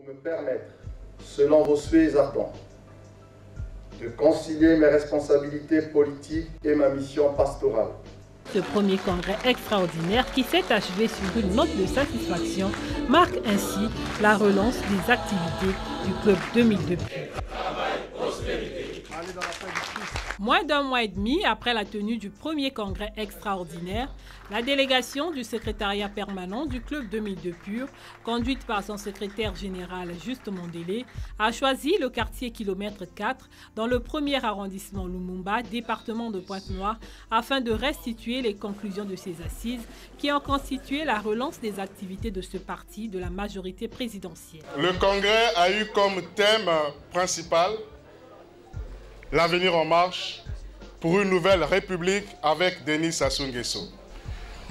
Pour me permettre, selon vos souhaits ardents, de concilier mes responsabilités politiques et ma mission pastorale. Ce premier congrès extraordinaire qui s'est achevé sur une note de satisfaction marque ainsi la relance des activités du Club 2002 Pur. Moins d'un mois et demi après la tenue du premier congrès extraordinaire, la délégation du secrétariat permanent du Club 2002 Pur, conduite par son secrétaire général Juste Mondélé, a choisi le quartier kilomètre 4 dans le premier arrondissement Lumumba, département de Pointe-Noire, afin de restituer les conclusions de ces assises qui ont constitué la relance des activités de ce parti de la majorité présidentielle. Le congrès a eu comme thème principal l'avenir en marche pour une nouvelle république avec Denis Sassou Nguesso.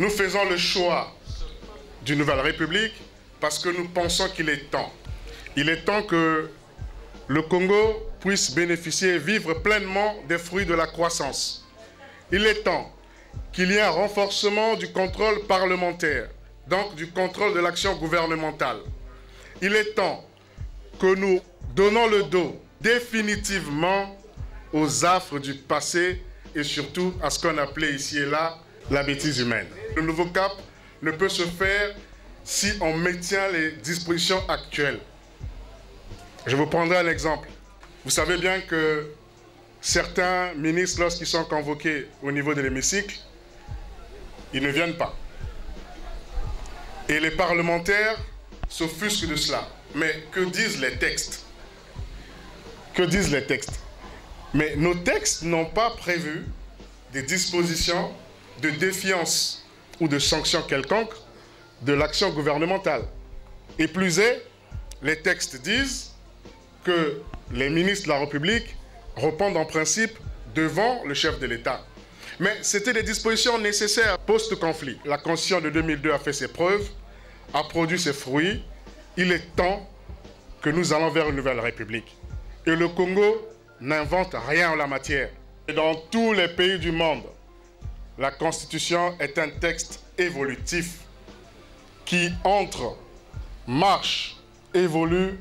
Nous faisons le choix d'une nouvelle république parce que nous pensons qu'il est temps. Il est temps que le Congo puisse bénéficier et vivre pleinement des fruits de la croissance. Il est temps qu'il y ait un renforcement du contrôle parlementaire, donc du contrôle de l'action gouvernementale. Il est temps que nous donnons le dos définitivement aux affres du passé et surtout à ce qu'on appelait ici et là la bêtise humaine. Le nouveau cap ne peut se faire si on maintient les dispositions actuelles. Je vous prendrai un exemple. Vous savez bien que certains ministres, lorsqu'ils sont convoqués au niveau de l'hémicycle, ils ne viennent pas. Et les parlementaires s'offusquent de cela. Mais que disent les textes? Que disent les textes? Mais nos textes n'ont pas prévu des dispositions de défiance ou de sanctions quelconques de l'action gouvernementale. Et plus est, les textes disent que les ministres de la République répondent en principe devant le chef de l'État. Mais c'était des dispositions nécessaires post-conflit. La Constitution de 2002 a fait ses preuves, a produit ses fruits. Il est temps que nous allons vers une nouvelle République. Et le Congo n'invente rien en la matière. Et dans tous les pays du monde, la Constitution est un texte évolutif qui entre, marche, évolue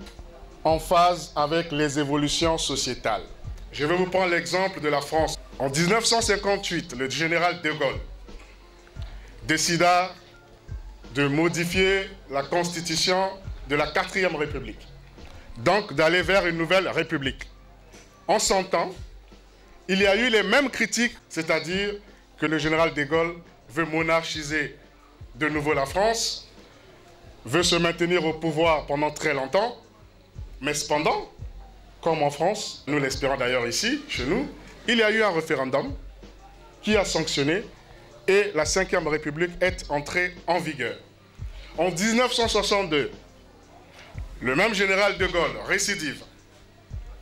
en phase avec les évolutions sociétales. Je vais vous prendre l'exemple de la France. En 1958, le général de Gaulle décida de modifier la Constitution de la 4e République, donc d'aller vers une nouvelle République. En 100 ans, il y a eu les mêmes critiques, c'est-à-dire que le général de Gaulle veut monarchiser de nouveau la France, veut se maintenir au pouvoir pendant très longtemps, mais cependant, comme en France, nous l'espérons d'ailleurs ici, chez nous, il y a eu un référendum qui a sanctionné et la 5e République est entrée en vigueur. En 1962, le même général de Gaulle, récidive,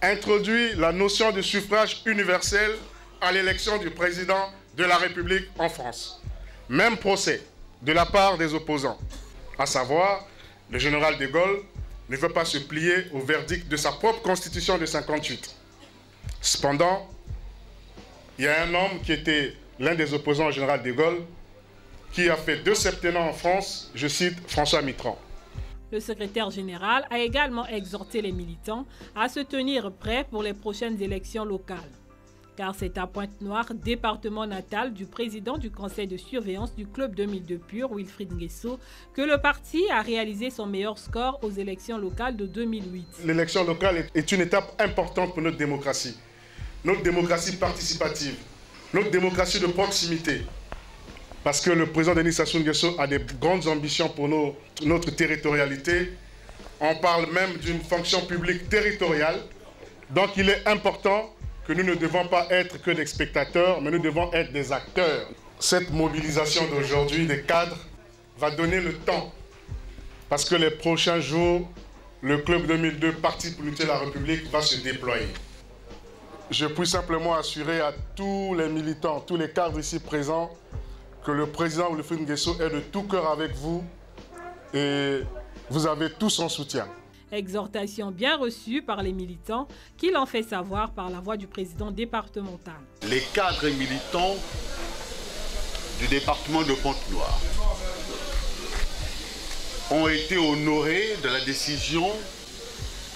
introduit la notion de suffrage universel à l'élection du président de la République en France. Même procès de la part des opposants, à savoir le général de Gaulle ne veut pas se plier au verdict de sa propre constitution de 1958. Cependant, il y a un homme qui était l'un des opposants au général de Gaulle qui a fait 2 septennats en France, je cite François Mitterrand. Le secrétaire général a également exhorté les militants à se tenir prêts pour les prochaines élections locales. Car c'est à Pointe-Noire, département natal du président du conseil de surveillance du Club 2002 Pur, Wilfried Nguesso, que le parti a réalisé son meilleur score aux élections locales de 2008. L'élection locale est une étape importante pour notre démocratie participative, notre démocratie de proximité. Parce que le président Denis Sassou Nguesso a des grandes ambitions pour notre territorialité. On parle même d'une fonction publique territoriale. Donc il est important que nous ne devons pas être que des spectateurs, mais nous devons être des acteurs. Cette mobilisation d'aujourd'hui des cadres va donner le temps. Parce que les prochains jours, le Club 2002, Parti pour l'unité de la République, va se déployer. Je puis simplement assurer à tous les militants, tous les cadres ici présents, que le président Wilfried Nguesso est de tout cœur avec vous et vous avez tout son soutien. Exhortation bien reçue par les militants qui l'ont fait savoir par la voix du président départemental. Les cadres militants du département de Pointe-Noire ont été honorés de la décision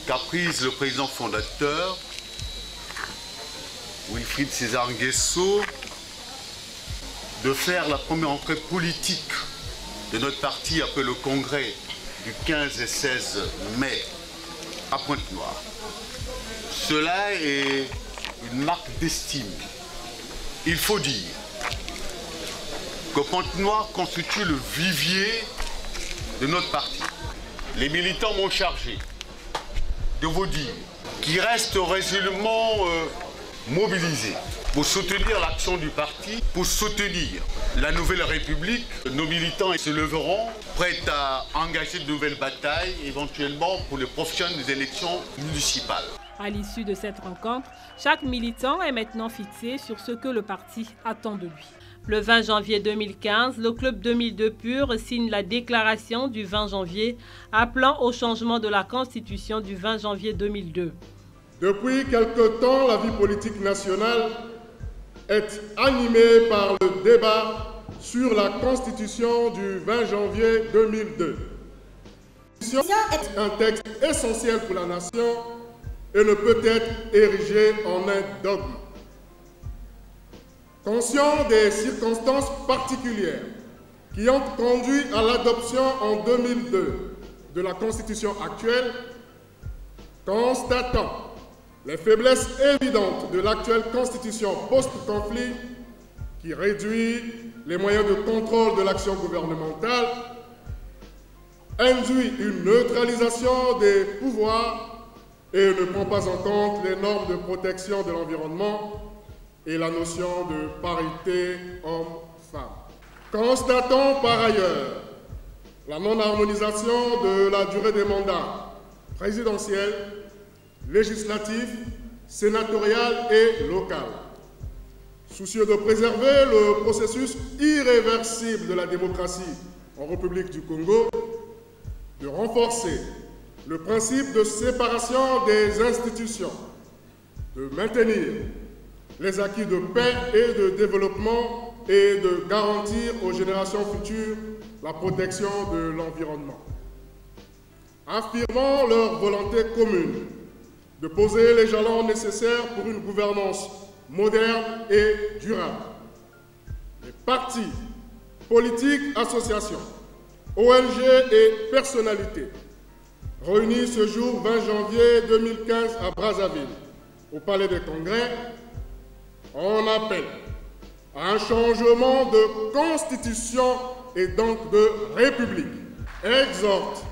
qu'a prise le président fondateur, Wilfried César Nguesso, de faire la première entrée politique de notre parti après le congrès du 15 et 16 mai à Pointe-Noire. Cela est une marque d'estime. Il faut dire que Pointe-Noire constitue le vivier de notre parti. Les militants m'ont chargé de vous dire qu'ils restent résolument mobilisés pour soutenir l'action du parti, pour soutenir la nouvelle République. Nos militants se leveront, prêts à engager de nouvelles batailles, éventuellement pour les prochaines élections municipales. À l'issue de cette rencontre, chaque militant est maintenant fixé sur ce que le parti attend de lui. Le 20 janvier 2015, le club 2002 Pur signe la déclaration du 20 janvier appelant au changement de la Constitution du 20 janvier 2002. Depuis quelque temps, la vie politique nationale est animée par le débat sur la Constitution du 20 janvier 2002. La Constitution est un texte essentiel pour la nation et ne peut être érigé en un dogme. Conscient des circonstances particulières qui ont conduit à l'adoption en 2002 de la Constitution actuelle, constatant les faiblesses évidentes de l'actuelle Constitution post-conflit qui réduit les moyens de contrôle de l'action gouvernementale, induit une neutralisation des pouvoirs et ne prend pas en compte les normes de protection de l'environnement et la notion de parité homme-femme. Constatons par ailleurs la non-harmonisation de la durée des mandats présidentiels, législatifs, sénatorial et local. Soucieux de préserver le processus irréversible de la démocratie en République du Congo, de renforcer le principe de séparation des institutions, de maintenir les acquis de paix et de développement et de garantir aux générations futures la protection de l'environnement. Affirmant leur volonté commune de poser les jalons nécessaires pour une gouvernance moderne et durable. Les partis, politiques, associations, ONG et personnalités réunis ce jour 20 janvier 2015 à Brazzaville, au Palais des Congrès, on appelle à un changement de constitution et donc de république. Exhorte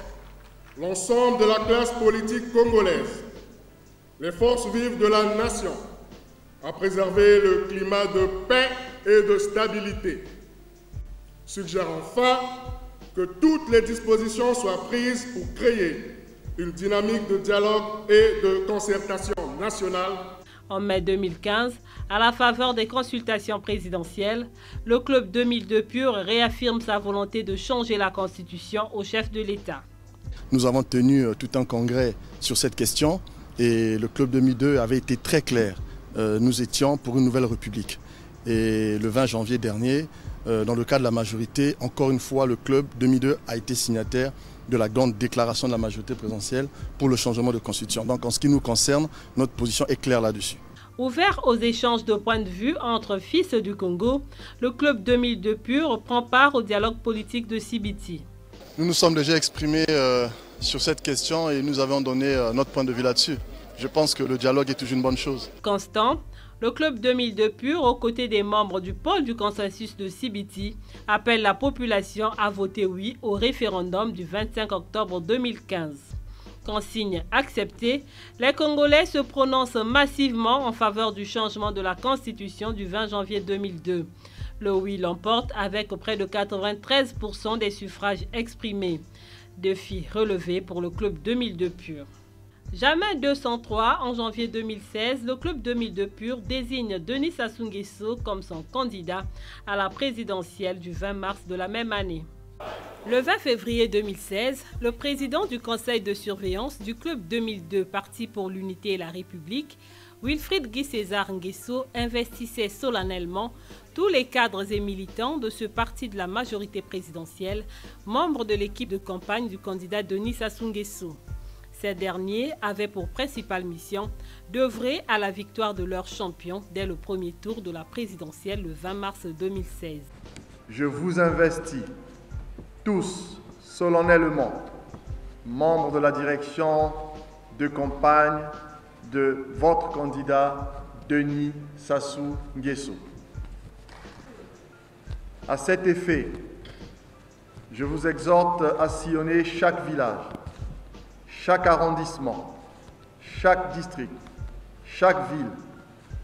l'ensemble de la classe politique congolaise, les forces vives de la nation, à préserver le climat de paix et de stabilité. Suggère enfin que toutes les dispositions soient prises pour créer une dynamique de dialogue et de concertation nationale. En mai 2015, à la faveur des consultations présidentielles, le club 2002 Pur réaffirme sa volonté de changer la Constitution au chef de l'État. Nous avons tenu tout un congrès sur cette question et le club 2002 avait été très clair. Nous étions pour une nouvelle république. Et le 20 janvier dernier, dans le cadre de la majorité, encore une fois, le club 2002 a été signataire de la grande déclaration de la majorité présidentielle pour le changement de constitution. Donc en ce qui nous concerne, notre position est claire là-dessus. Ouvert aux échanges de points de vue entre fils du Congo, le club 2002 Pur prend part au dialogue politique de Sibiti. Nous nous sommes déjà exprimés sur cette question et nous avons donné notre point de vue là-dessus. Je pense que le dialogue est toujours une bonne chose. Constant, le club 2002 Pur, aux côtés des membres du pôle du consensus de Sibiti, appelle la population à voter oui au référendum du 25 octobre 2015. Consigne acceptée, les Congolais se prononcent massivement en faveur du changement de la Constitution du 20 janvier 2002. Le oui l'emporte avec près de 93% des suffrages exprimés. Défi relevé pour le club 2002 Pur. Jamais 203, en janvier 2016, le club 2002 Pur désigne Denis Sassou Nguesso comme son candidat à la présidentielle du 20 mars de la même année. Le 20 février 2016, le président du conseil de surveillance du club 2002 Parti pour l'unité et la République, Wilfried César Nguesso, investissait solennellement tous les cadres et militants de ce parti de la majorité présidentielle, membres de l'équipe de campagne du candidat Denis Sassou Nguesso. Ces derniers avaient pour principale mission d'œuvrer à la victoire de leur champion dès le premier tour de la présidentielle le 20 mars 2016. Je vous investis tous solennellement, membres de la direction de campagne de votre candidat Denis Sassou Nguesso. À cet effet, je vous exhorte à sillonner chaque village, chaque arrondissement, chaque district, chaque ville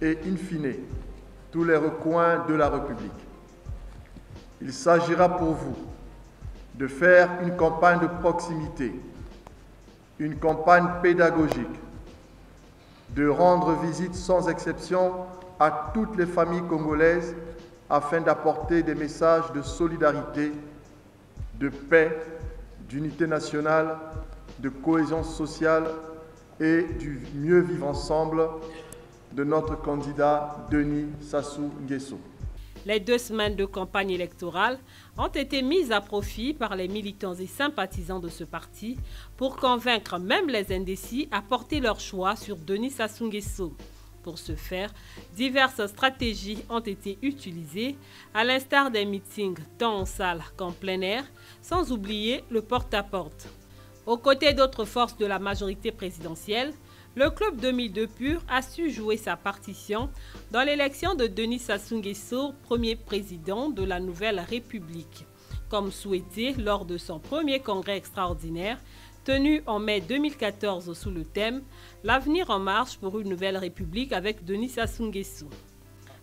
et, in fine, tous les recoins de la République. Il s'agira pour vous de faire une campagne de proximité, une campagne pédagogique, de rendre visite sans exception à toutes les familles congolaises afin d'apporter des messages de solidarité, de paix, d'unité nationale, de cohésion sociale et du mieux vivre ensemble de notre candidat Denis Sassou Nguesso. Les 2 semaines de campagne électorale ont été mises à profit par les militants et sympathisants de ce parti pour convaincre même les indécis à porter leur choix sur Denis Sassou Nguesso. Pour ce faire, diverses stratégies ont été utilisées, à l'instar des meetings tant en salle qu'en plein air, sans oublier le porte-à-porte. Aux côtés d'autres forces de la majorité présidentielle, le Club 2002 Pur a su jouer sa partition dans l'élection de Denis Sassou Nguesso, premier président de la Nouvelle République, comme souhaité lors de son premier congrès extraordinaire tenu en mai 2014 sous le thème « L'avenir en marche pour une nouvelle république avec Denis Sassou Nguesso ».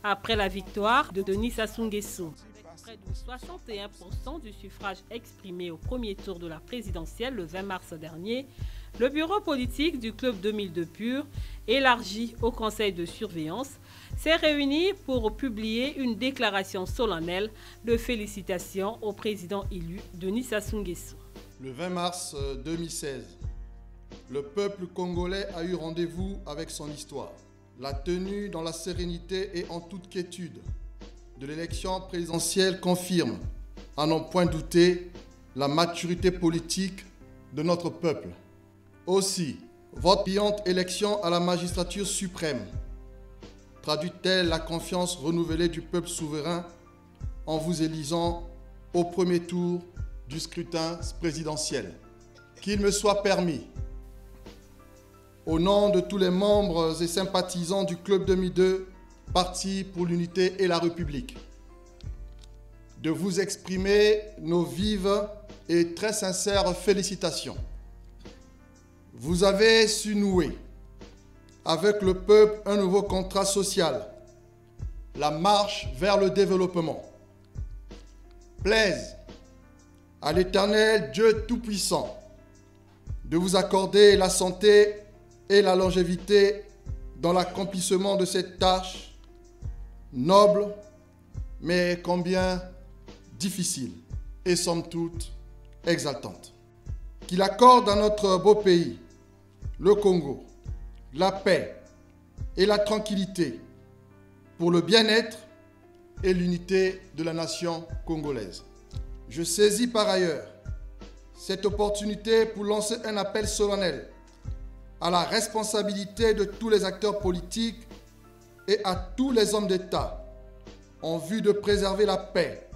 Après la victoire de Denis Sassou Nguesso, près de 61% du suffrage exprimé au premier tour de la présidentielle le 20 mars dernier, le bureau politique du Club 2002 Pur, élargi au conseil de surveillance, s'est réuni pour publier une déclaration solennelle de félicitations au président élu Denis Sassou Nguesso. Le 20 mars 2016, le peuple congolais a eu rendez-vous avec son histoire. La tenue dans la sérénité et en toute quiétude de l'élection présidentielle confirme, à n'en point douter, la maturité politique de notre peuple. Aussi, votre brillante élection à la magistrature suprême traduit-elle la confiance renouvelée du peuple souverain en vous élisant au premier tour du scrutin présidentiel. Qu'il me soit permis, au nom de tous les membres et sympathisants du Club 2002, Parti pour l'unité et la République, de vous exprimer nos vives et très sincères félicitations. Vous avez su nouer avec le peuple un nouveau contrat social, la marche vers le développement. Plaise à l'Éternel Dieu Tout-Puissant de vous accorder la santé et la longévité dans l'accomplissement de cette tâche noble, mais combien difficile et somme toute exaltante. Qu'il accorde à notre beau pays, le Congo, la paix et la tranquillité pour le bien-être et l'unité de la nation congolaise. Je saisis par ailleurs cette opportunité pour lancer un appel solennel à la responsabilité de tous les acteurs politiques et à tous les hommes d'État en vue de préserver la paix,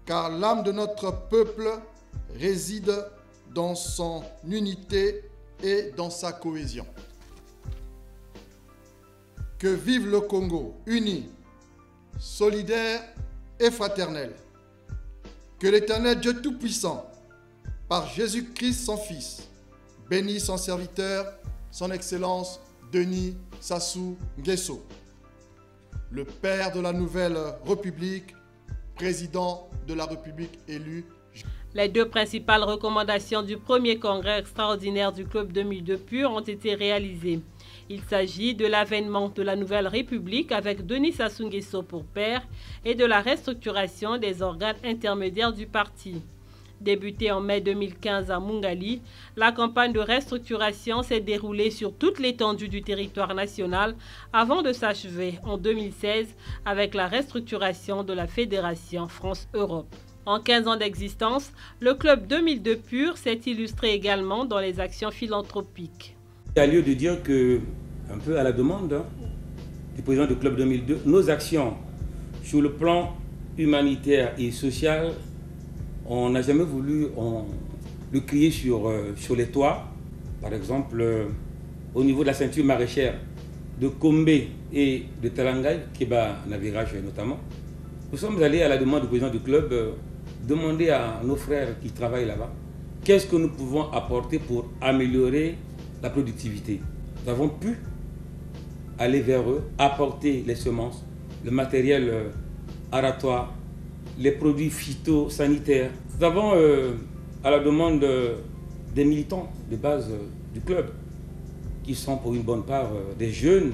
car l'âme de notre peuple réside dans son unité et dans sa cohésion. Que vive le Congo uni, solidaire et fraternel. Que l'Éternel Dieu Tout-Puissant, par Jésus-Christ son Fils, bénisse son serviteur, son Excellence Denis Sassou Nguesso, le Père de la Nouvelle République, président de la République élu. Les 2 principales recommandations du premier congrès extraordinaire du Club 2002 Pur ont été réalisées. Il s'agit de l'avènement de la Nouvelle République avec Denis Sassou Nguesso pour père et de la restructuration des organes intermédiaires du parti. Débutée en mai 2015 à Mungali, la campagne de restructuration s'est déroulée sur toute l'étendue du territoire national avant de s'achever en 2016 avec la restructuration de la Fédération France-Europe. En 15 ans d'existence, le Club 2002 Pur s'est illustré également dans les actions philanthropiques. Il y a lieu de dire que, un peu à la demande du président du Club 2002, nos actions sur le plan humanitaire et social, on n'a jamais voulu le crier sur les toits. Par exemple, au niveau de la ceinture maraîchère de Kombé et de Talangay, Kéba Navigage notamment, nous sommes allés à la demande du président du club demander à nos frères qui travaillent là-bas qu'est-ce que nous pouvons apporter pour améliorer la productivité. Nous avons pu aller vers eux, apporter les semences, le matériel aratoire, les produits phytosanitaires. Nous avons, à la demande des militants de base du club, qui sont pour une bonne part des jeunes,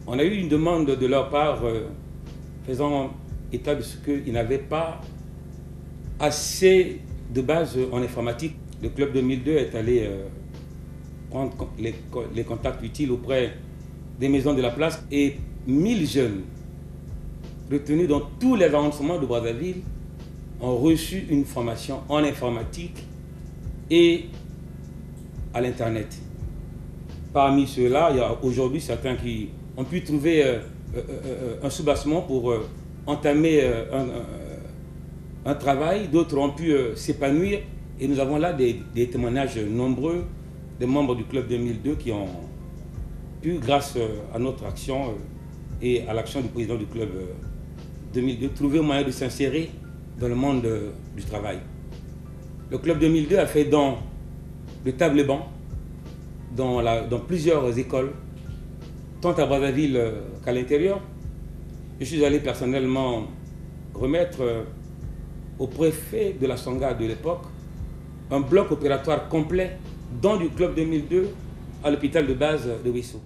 on a eu une demande de leur part faisant état de ce qu'ils n'avaient pas assez de base en informatique. Le Club 2002 est allé prendre les contacts utiles auprès des maisons de la place et 1000 jeunes retenus dans tous les arrondissements de Brazzaville ont reçu une formation en informatique et à l'Internet. Parmi ceux-là, il y a aujourd'hui certains qui ont pu trouver un soubassement pour entamer un travail, d'autres ont pu s'épanouir et nous avons là des témoignages nombreux des membres du Club 2002 qui ont pu, grâce à notre action et à l'action du président du Club 2002, trouver un moyen de s'insérer dans le monde du travail. Le Club 2002 a fait don de tables et bancs dans plusieurs écoles, tant à Brazzaville qu'à l'intérieur. Je suis allé personnellement remettre au préfet de la Songa de l'époque un bloc opératoire complet, dans du Club 2002 à l'hôpital de base de Wissou.